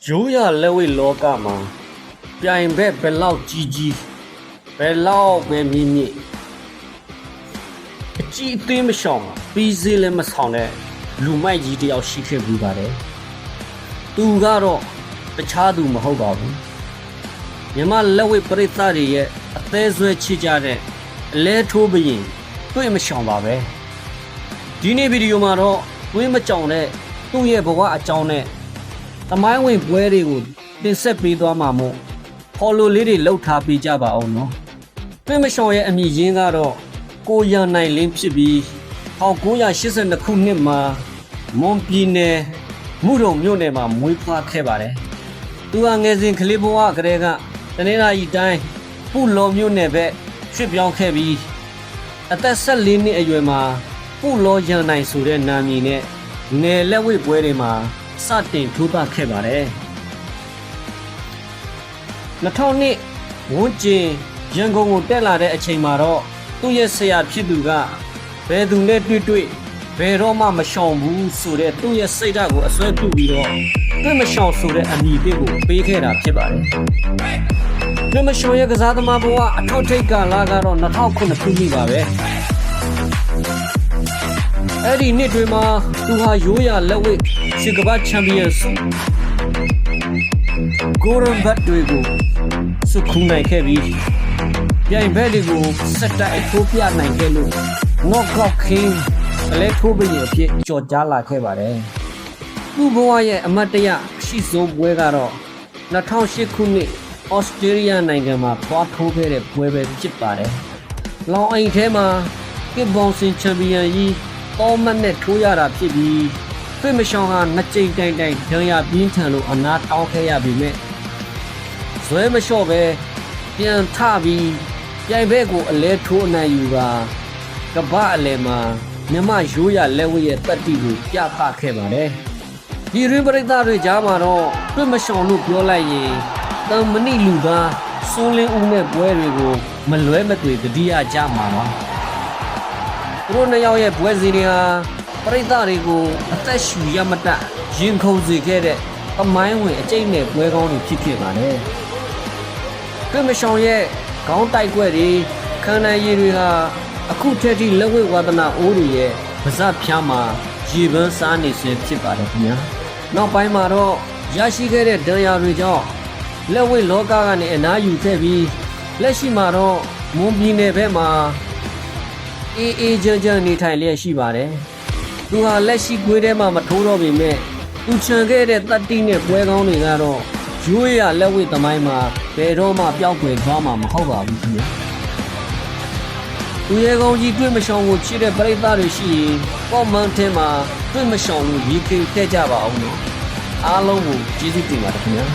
ရိုးရလက်ဝဲလောကမှာပြိုင်ဘက်ဘယ်လောက်ကြီးကြီးဘယ်လောက်ပဲမြင့်မြင့်အကြီးအသေးမရှောင်ပြီးစေးလည်းမဆောင်တဲ့လူမိုက်ကြီးတယောက်ရှိခဲ့ဘူးပါတယ်သူကတော့တခြားသူမဟုတ်ပါဘူးမြမလက်ဝဲပရိသတ်တွေရဲ့အသေးဆွဲချကြတဲ့အလဲထိုးဘရင်တွေ့မရှောင်ပါပဲဒီနေ့ဗီဒီယိုမှာတော့တွေးမကြောင်တဲ့သူ့ရဲ့ဘဝအကြောင်းနဲ့သမိုင်းဝင်ပွဲတွေကိုတင်ဆက်ပေးသွားမှာမို့ဖော်လိုလေးတွေလှုပ်ထားပေးကြပါအောင်နော်တွေးမရှောင်ရဲ့အမည်ရင်းကတော့ကိုရန်နိုင်လင်းဖြစ်ပြီး1982ခုနှစ်မှာမွန်ပြည်နယ်မှုတုံမြို့နယ်မှာမွေးဖွားခဲ့ပါတယ်သူဟာငယ်စဉ်ကလေးဘဝကတည်းကတနင်္လာရီတိုင်းပူလောမြို့နယ်ဘက်ရွှေ့ပြောင်းခဲ့ပြီးအသက်14နှစ်အရွယ်မှာပူလောရန်နိုင်ဆိုတဲ့နာမည်နဲ့ငယ်လက်ဝဲပွဲတွေမှာစတင်ထိုးသခဲ့ပါတယ်2002ဝန်းကျင်ရန်ကုန်ကိုတက်လာတဲ့အချိန်မှာတော့သူ့ရဲ့ဆရာဖြစ်သူကဘယ်သူနဲ့တွေ့ဘယ်တော့မှမရှောင်ဘူးဆိုတဲ့သူ့ရဲ့စိတ်ဓာတ်ကိုအစွဲပြုပြီးတော့တွေ့မရှောင်ဆိုတဲ့အမည်ပေးကိုပေးခဲ့တာဖြစ်ပါတယ်တွေ့မရှောင်ရဲ့ကစားသမားဘဝအထောက်ထိပ်ကာလကတော့2009ခုနှစ်ပါပဲအဲ့ဒီနှစ်တွေမှာသူဟာရိုးရာလက်ဝဲစင်ကဘာချန်ပီယံဆုဂိုရမ်ဘတ်တွေကိုစုခုနိုင်ခဲ့ပြီးပြိုင်ဘက်တွေကိုစက်တိုက်ထိုးပြနိုင်ခဲ့လို့ Knockout King အလဲထိုးပရင်အဖြစ်ကြော်ကြားလာခဲ့ပါတယ်သူ့ဘဝရဲ့အမတ်တရအရှိဆုံးပွဲကတော့2008ခုနှစ်ဩစတြေးလျနိုင်ငံမှာဖွားထိုးခဲ့တဲ့ပွဲပဲဖြစ်ပါတယ်လောင်အိမ်ထဲမှာကစ်ဘောင်စင်ချန်ပီယံကြီးအော်မတ်နဲ့ထိုးရတာဖြစ်ပြီးတွေ့မရှောင်ဟာနှစ်ကြိမ်တိုင်ဒဏ်ရာပြင်းထန်လို့အနာတောင်းခဲ့ရပြီမဲ့ဇွဲမလျှော့ပဲပြန်ထပြီးပြိုင်ဘက်ကိုအလဲထိုးအနိုင်ယူကကပ္ပအလဲမှာမြမရိုးရလက်ဝဲရဲ့တက်တီကိုပြသခဲ့ပါတယ်ဒီရင်းပရိသတ်တွေကြားမှာတော့တွေ့မရှောင်လို့ပြောလိုက်ရင်တမဏိလူသားစိုးလင်းဦးနဲ့ပွဲတွေကိုမလွဲမသွေတတိယကြမှာပါသူတို့နှစ်ယောက်ရဲ့ပွဲစဉ်တွေဟာပရိသတ်တွေကိုအသက်ရှူရမတရင်ခုန်စေခဲ့တဲ့သမိုင်းဝင်အကျိတ်နဲ့ပွဲကောင်းတွေဖြစ်ခဲ့ပါတယ်တွေ့မရှောင်ရဲ့ခေါင်းတိုက်ွက်တွေခန္ဓာရည်တွေဟာအခုထက်ထိလက်ဝဲဝါသနာအိုးတွေရဲ့ပါးစပ်ဖြားမှာရေပန်းစားနေစေဖြစ်ပါတယ်ခင်ဗျာနောက်ပိုင်းမှာတော့ရရှိခဲ့တဲ့ဒဏ်ရာတွေကြောင့်လက်ဝဲလောကကနေအနားယူခဲ့ပြီးလက်ရှိမှာတော့မွန်ပြည်နယ်ဘက်မှာအေးချမ်းနေထိုင်လျက်ရှိပါတယ်သူဟာလက်ရှိကွေးထဲမှာမထိုးတော့ပေမဲ့သူချန်ခဲ့တဲ့တတ်တိနဲ့ပွဲကောင်းတွေကတော့ရိုးရလက်ဝဲသမိုင်းမှာဘယ်တော့မှပျောက်ကွယ်သွားမှာမဟုတ်ပါဘူးခင်ဗျာသူရဲကောင်းကြီးတွေ့မရှောင်ကိုချစ်တဲ့ပရိသတ်တွေရှိရင်ကော့မန့်ထဲမှာတွေ့မရှောင်လို့ရေခေခဲ့ကြပါအောင်နော်အားလုံးကိုကျေးဇူးတင်ပါတယ်ခင်ဗျာ